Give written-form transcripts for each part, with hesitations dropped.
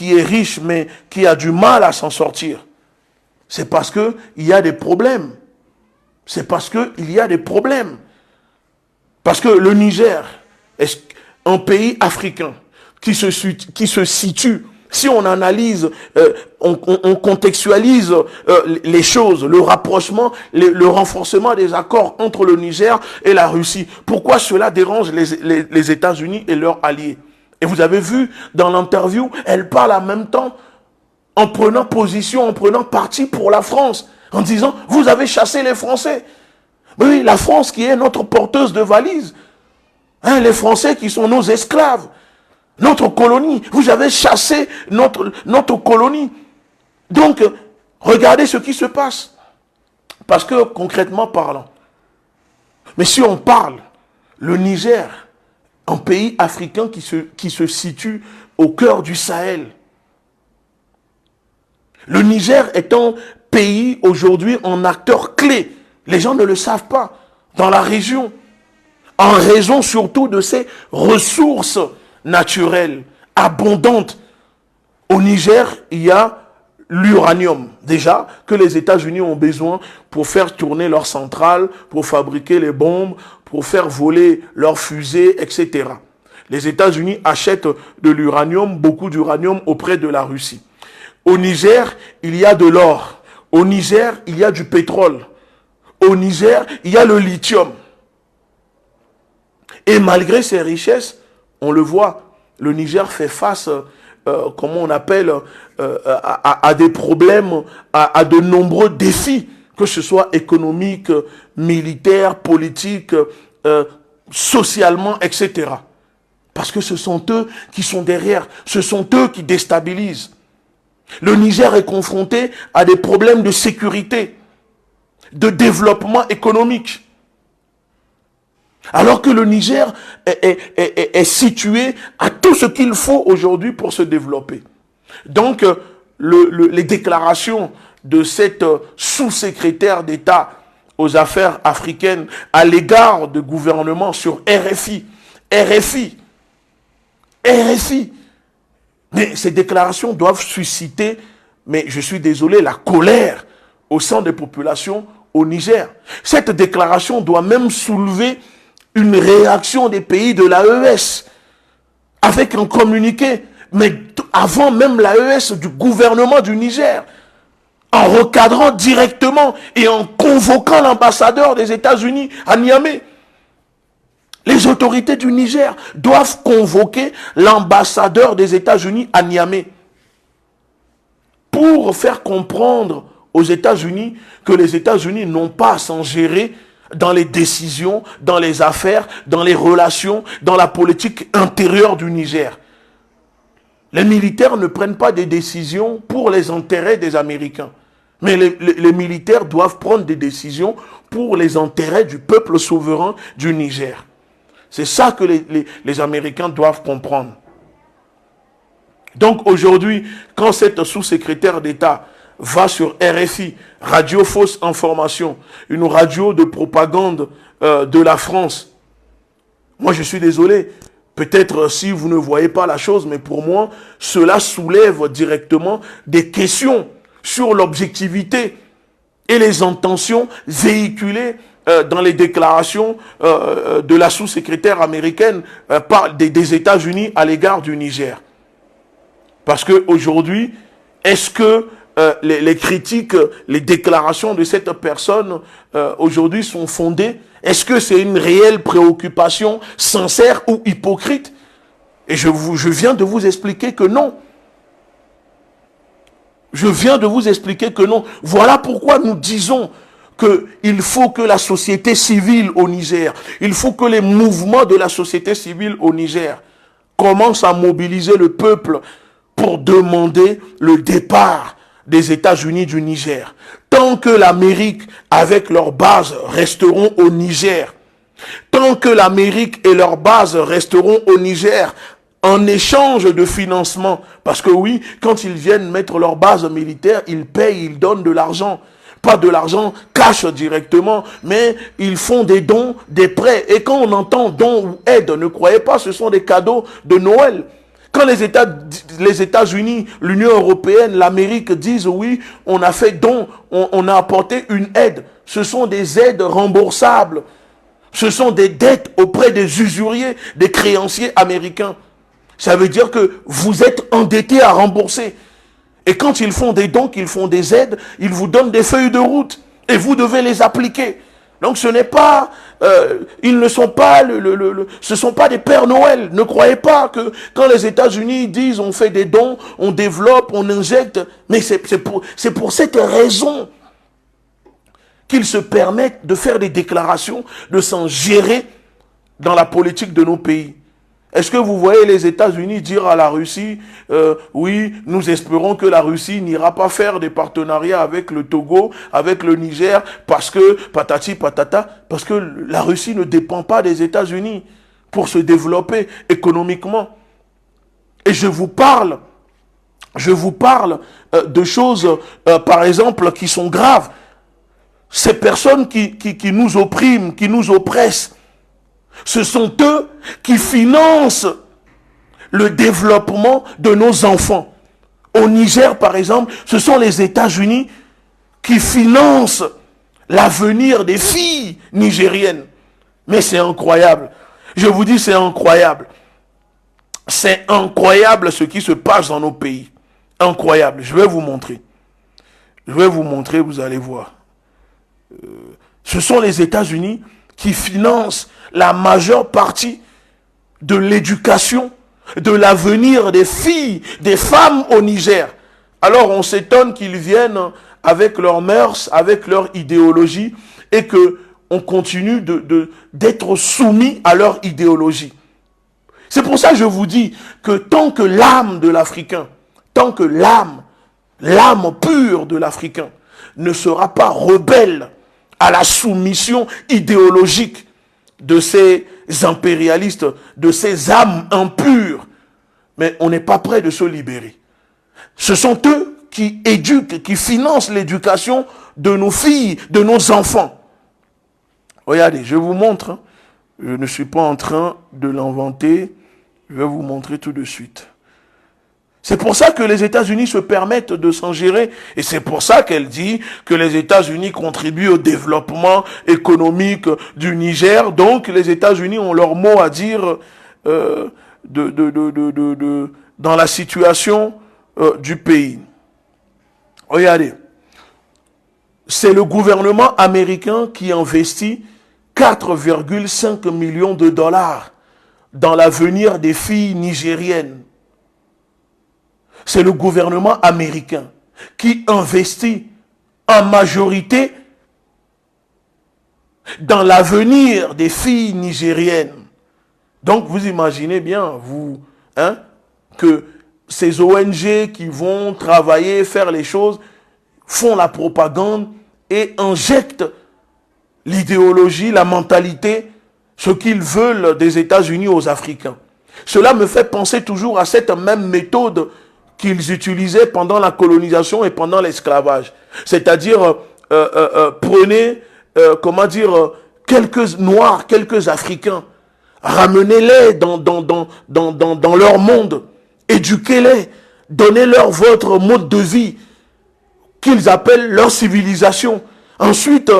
qui est riche, mais qui a du mal à s'en sortir. C'est parce qu'il y a des problèmes. C'est parce qu'il y a des problèmes. Parce que le Niger est un pays africain qui se situe, si on analyse, on contextualise les choses, le rapprochement, le renforcement des accords entre le Niger et la Russie. Pourquoi cela dérange les États-Unis et leurs alliés? Et vous avez vu dans l'interview, elle parle en même temps en prenant position, en prenant parti pour la France, en disant, vous avez chassé les Français. Oui, la France qui est notre porteuse de valises. Hein, les Français qui sont nos esclaves. Notre colonie. Vous avez chassé notre colonie. Donc, regardez ce qui se passe. Parce que, concrètement parlant, mais si on parle, le Niger, un pays africain qui se situe au cœur du Sahel. Le Niger est un pays aujourd'hui en acteur clé. Les gens ne le savent pas. Dans la région. En raison surtout de ses ressources naturelles, abondantes. Au Niger, il y a l'uranium, déjà, que les États-Unis ont besoin pour faire tourner leurs centrales, pour fabriquer les bombes, pour faire voler leurs fusées, etc. Les États-Unis achètent de l'uranium, beaucoup d'uranium auprès de la Russie. Au Niger, il y a de l'or. Au Niger, il y a du pétrole. Au Niger, il y a le lithium. Et malgré ces richesses, on le voit, le Niger fait face, comment on appelle, à des problèmes, à de nombreux défis, que ce soit économique, militaire, politique, socialement, etc. Parce que ce sont eux qui sont derrière, ce sont eux qui déstabilisent. Le Niger est confronté à des problèmes de sécurité, de développement économique. Alors que le Niger est situé à tout ce qu'il faut aujourd'hui pour se développer. Donc, les déclarations de cette sous-secrétaire d'État aux affaires africaines à l'égard du gouvernement sur RFI. Mais ces déclarations doivent susciter, mais je suis désolé, la colère au sein des populations au Niger. Cette déclaration doit même soulever une réaction des pays de l'AES avec un communiqué, mais avant même l'AES, du gouvernement du Niger, en recadrant directement et en convoquant l'ambassadeur des États-Unis à Niamey. Les autorités du Niger doivent convoquer l'ambassadeur des États-Unis à Niamey pour faire comprendre aux États-Unis que les États-Unis n'ont pas à s'en gérer dans les décisions, dans les affaires, dans les relations, dans la politique intérieure du Niger. Les militaires ne prennent pas des décisions pour les intérêts des Américains. Mais les militaires doivent prendre des décisions pour les intérêts du peuple souverain du Niger. C'est ça que les Américains doivent comprendre. Donc aujourd'hui, quand cette sous-secrétaire d'État va sur RFI, Radio Fausse Information, une radio de propagande de la France, moi je suis désolé, peut-être si vous ne voyez pas la chose, mais pour moi, cela soulève directement des questions sur l'objectivité et les intentions véhiculées dans les déclarations de la sous-secrétaire américaine des États-Unis à l'égard du Niger. Parce qu'aujourd'hui, est-ce que les critiques, les déclarations de cette personne aujourd'hui sont fondées? Est-ce que c'est une réelle préoccupation sincère ou hypocrite? Et je viens de vous expliquer que non. Je viens de vous expliquer que non. Voilà pourquoi nous disons qu'il faut que la société civile au Niger, il faut que les mouvements de la société civile au Niger commencent à mobiliser le peuple pour demander le départ des États-Unis du Niger. Tant que l'Amérique, avec leurs bases, resteront au Niger, tant que l'Amérique et leurs bases resteront au Niger, en échange de financement, parce que oui, quand ils viennent mettre leur base militaire, ils payent, ils donnent de l'argent. Pas de l'argent cash directement, mais ils font des dons, des prêts. Et quand on entend dons ou aide, ne croyez pas, ce sont des cadeaux de Noël. Quand les États-Unis, l'Union européenne, l'Amérique disent oui, on a fait don, on a apporté une aide, ce sont des aides remboursables. Ce sont des dettes auprès des usuriers, des créanciers américains. Ça veut dire que vous êtes endettés à rembourser. Et quand ils font des dons, qu'ils font des aides, ils vous donnent des feuilles de route. Et vous devez les appliquer. Donc ce n'est pas, ils ne sont pas, ce ne sont pas des Pères Noël. Ne croyez pas que quand les États-Unis disent on fait des dons, on développe, on injecte. Mais c'est pour cette raison qu'ils se permettent de faire des déclarations, de s'en gérer dans la politique de nos pays. Est-ce que vous voyez les États-Unis dire à la Russie, oui, nous espérons que la Russie n'ira pas faire des partenariats avec le Togo, avec le Niger, parce que, patati patata, parce que la Russie ne dépend pas des États-Unis pour se développer économiquement. Et je vous parle de choses, par exemple, qui sont graves. Ces personnes qui nous oppriment, qui nous oppressent, ce sont eux qui financent le développement de nos enfants. Au Niger, par exemple, ce sont les États-Unis qui financent l'avenir des filles nigériennes. Mais c'est incroyable. Je vous dis, c'est incroyable. C'est incroyable ce qui se passe dans nos pays. Incroyable. Je vais vous montrer. Je vais vous montrer, vous allez voir. Ce sont les États-Unis qui financent la majeure partie de l'éducation, de l'avenir des filles, des femmes au Niger. Alors on s'étonne qu'ils viennent avec leurs mœurs, avec leur idéologie, et qu'on continue d'être soumis à leur idéologie. C'est pour ça que je vous dis que tant que l'âme de l'Africain, tant que l'âme pure de l'Africain ne sera pas rebelle à la soumission idéologique de ces impérialistes, de ces âmes impures, mais on n'est pas prêt de se libérer. Ce sont eux qui éduquent, qui financent l'éducation de nos filles, de nos enfants. Regardez, je vous montre, je ne suis pas en train de l'inventer, je vais vous montrer tout de suite. C'est pour ça que les États-Unis se permettent de s'en gérer. Et c'est pour ça qu'elle dit que les États-Unis contribuent au développement économique du Niger. Donc les États-Unis ont leur mot à dire dans la situation du pays. Regardez. C'est le gouvernement américain qui investit 4,5 millions de dollars dans l'avenir des filles nigériennes. C'est le gouvernement américain qui investit en majorité dans l'avenir des filles nigériennes. Donc vous imaginez bien, que ces ONG qui vont travailler, faire les choses, font la propagande et injectent l'idéologie, la mentalité, ce qu'ils veulent des États-Unis aux Africains. Cela me fait penser toujours à cette même méthode qu'ils utilisaient pendant la colonisation et pendant l'esclavage. C'est-à-dire, prenez, quelques Noirs, quelques Africains, ramenez-les dans leur monde, éduquez-les, donnez-leur votre mode de vie, qu'ils appellent leur civilisation. Ensuite,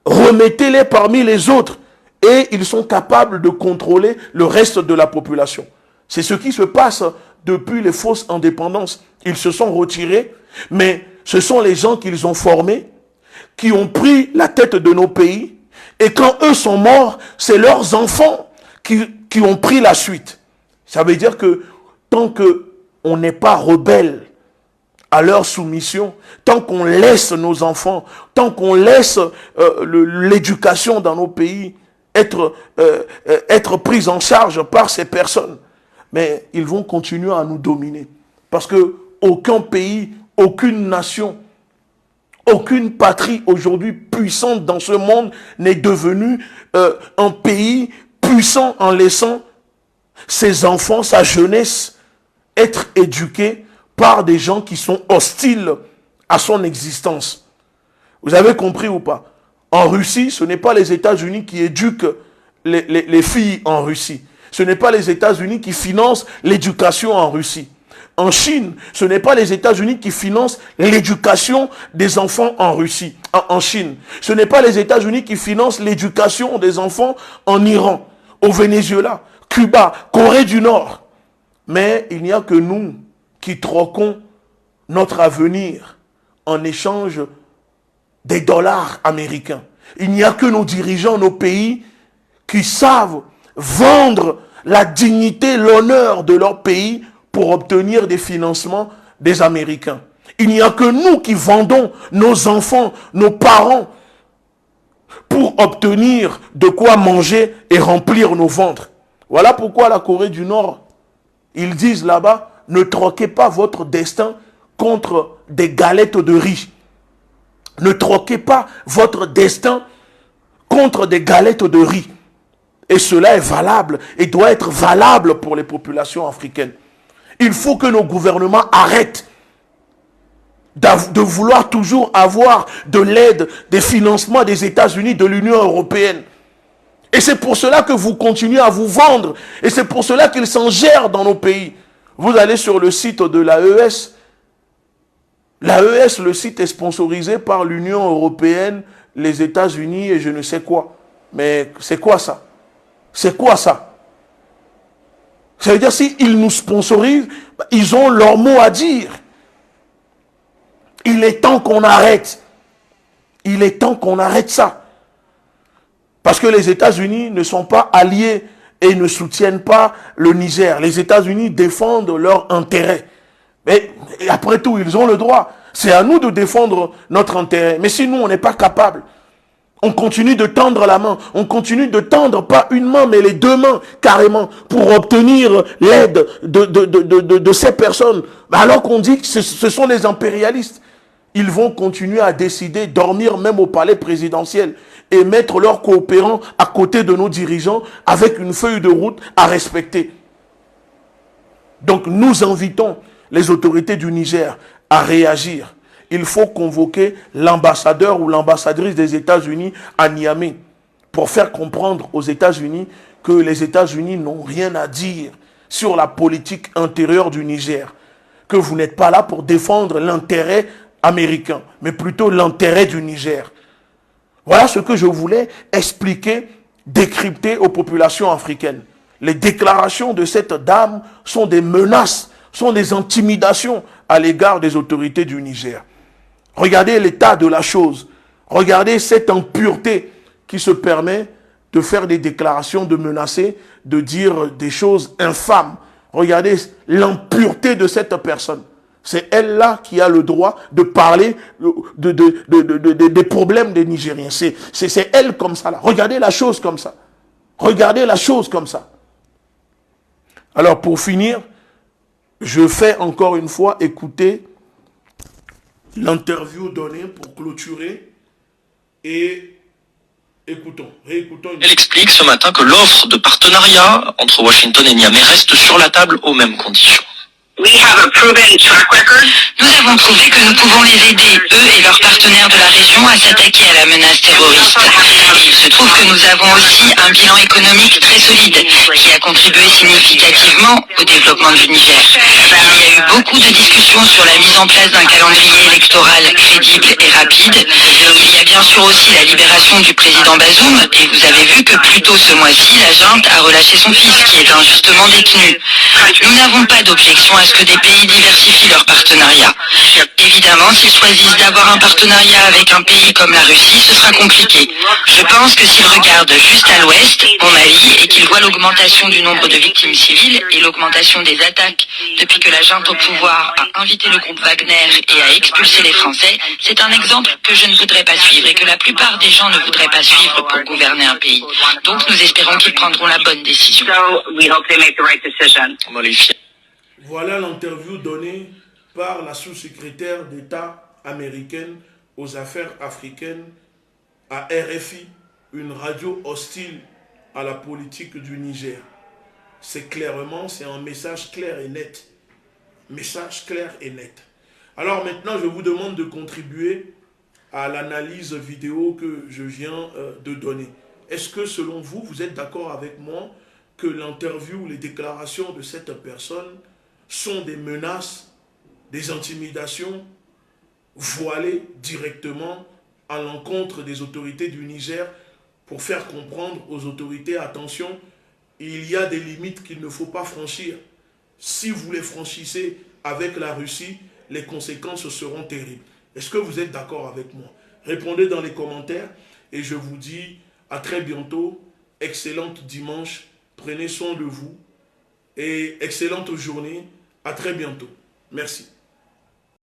remettez-les parmi les autres, et ils sont capables de contrôler le reste de la population. C'est ce qui se passe depuis les fausses indépendances. Ils se sont retirés, mais ce sont les gens qu'ils ont formés, qui ont pris la tête de nos pays, et quand eux sont morts, c'est leurs enfants qui ont pris la suite. Ça veut dire que tant qu'on n'est pas rebelle à leur soumission, tant qu'on laisse nos enfants, tant qu'on laisse l'éducation dans nos pays être prise en charge par ces personnes, mais ils vont continuer à nous dominer. Parce que aucun pays, aucune nation, aucune patrie aujourd'hui puissante dans ce monde n'est devenue un pays puissant en laissant ses enfants, sa jeunesse, être éduqués par des gens qui sont hostiles à son existence. Vous avez compris ou pas? En Russie, ce n'est pas les États-Unis qui éduquent les filles en Russie. ce n'est pas les États-Unis qui financent l'éducation en Russie. En Chine, ce n'est pas les États-Unis qui financent l'éducation des enfants en Russie, en Chine. Ce n'est pas les États-Unis qui financent l'éducation des enfants en Iran, au Venezuela, Cuba, Corée du Nord. Mais il n'y a que nous qui troquons notre avenir en échange des dollars américains. Il n'y a que nos dirigeants, nos pays, qui savent vendre la dignité, l'honneur de leur pays pour obtenir des financements des Américains. Il n'y a que nous qui vendons nos enfants, nos parents, pour obtenir de quoi manger et remplir nos ventres. Voilà pourquoi la Corée du Nord, ils disent là-bas, ne troquez pas votre destin contre des galettes de riz. Ne troquez pas votre destin contre des galettes de riz. Et cela est valable et doit être valable pour les populations africaines. Il faut que nos gouvernements arrêtent de vouloir toujours avoir de l'aide, des financements des États-Unis, de l'Union européenne. Et c'est pour cela que vous continuez à vous vendre. Et c'est pour cela qu'ils s'en gèrent dans nos pays. Vous allez sur le site de l'AES. L'AES, le site est sponsorisé par l'Union européenne, les États-Unis et je ne sais quoi. Mais c'est quoi ça? C'est quoi ça? Ça veut dire s'ils nous sponsorisent, ils ont leur mot à dire. Il est temps qu'on arrête. Il est temps qu'on arrête ça. Parce que les États-Unis ne sont pas alliés et ne soutiennent pas le Niger. Les États-Unis défendent leurs intérêts. Mais après tout, ils ont le droit. C'est à nous de défendre notre intérêt. Mais si nous, on n'est pas capable, on continue de tendre la main. On continue de tendre pas une main, mais les deux mains, carrément, pour obtenir l'aide de ces personnes. Alors qu'on dit que ce sont les impérialistes. Ils vont continuer à décider, dormir même au palais présidentiel et mettre leurs coopérants à côté de nos dirigeants avec une feuille de route à respecter. Donc nous invitons les autorités du Niger à réagir. Il faut convoquer l'ambassadeur ou l'ambassadrice des États-Unis à Niamey pour faire comprendre aux États-Unis que les États-Unis n'ont rien à dire sur la politique intérieure du Niger. Que vous n'êtes pas là pour défendre l'intérêt américain, mais plutôt l'intérêt du Niger. Voilà ce que je voulais expliquer, décrypter aux populations africaines. Les déclarations de cette dame sont des menaces, sont des intimidations à l'égard des autorités du Niger. Regardez l'état de la chose. Regardez cette impureté qui se permet de faire des déclarations, de menacer, de dire des choses infâmes. Regardez l'impureté de cette personne. C'est elle-là qui a le droit de parler des problèmes des Nigériens. C'est elle comme ça là. Regardez la chose comme ça. Regardez la chose comme ça. Alors pour finir, je fais encore une fois écouter l'interview donnée pour clôturer et réécoutons. Elle explique ce matin que l'offre de partenariat entre Washington et Niamey reste sur la table aux mêmes conditions. Nous avons prouvé que nous pouvons les aider, eux et leurs partenaires de la région, à s'attaquer à la menace terroriste. Et il se trouve que nous avons aussi un bilan économique très solide, qui a contribué significativement au développement du Niger. Il y a eu beaucoup de discussions sur la mise en place d'un calendrier électoral crédible et rapide. Il y a bien sûr aussi la libération du président Bazoum, et vous avez vu que plus tôt ce mois-ci, la junte a relâché son fils, qui est injustement détenu. Nous n'avons pas d'objection à ce que des pays diversifient leurs partenariats. Évidemment, s'ils choisissent d'avoir un partenariat avec un pays comme la Russie, ce sera compliqué. Je pense que s'ils regardent juste à l'ouest, au Mali, et qu'ils voient l'augmentation du nombre de victimes civiles et l'augmentation des attaques depuis que la junte au pouvoir a invité le groupe Wagner et a expulsé les Français, c'est un exemple que je ne voudrais pas suivre et que la plupart des gens ne voudraient pas suivre pour gouverner un pays. Donc nous espérons qu'ils prendront la bonne décision. Voilà l'interview donnée par la sous-secrétaire d'État américaine aux affaires africaines à RFI, une radio hostile à la politique du Niger. C'est un message clair et net. Message clair et net. Alors maintenant, je vous demande de contribuer à l'analyse vidéo que je viens de donner. Est-ce que selon vous, vous êtes d'accord avec moi que l'interview, les déclarations de cette personne sont des menaces, des intimidations voilées directement à l'encontre des autorités du Niger pour faire comprendre aux autorités, attention, il y a des limites qu'il ne faut pas franchir. Si vous les franchissez avec la Russie, les conséquences seront terribles. Est-ce que vous êtes d'accord avec moi? Répondez dans les commentaires et je vous dis à très bientôt. Excellente dimanche. Prenez soin de vous et excellente journée. À très bientôt. Merci.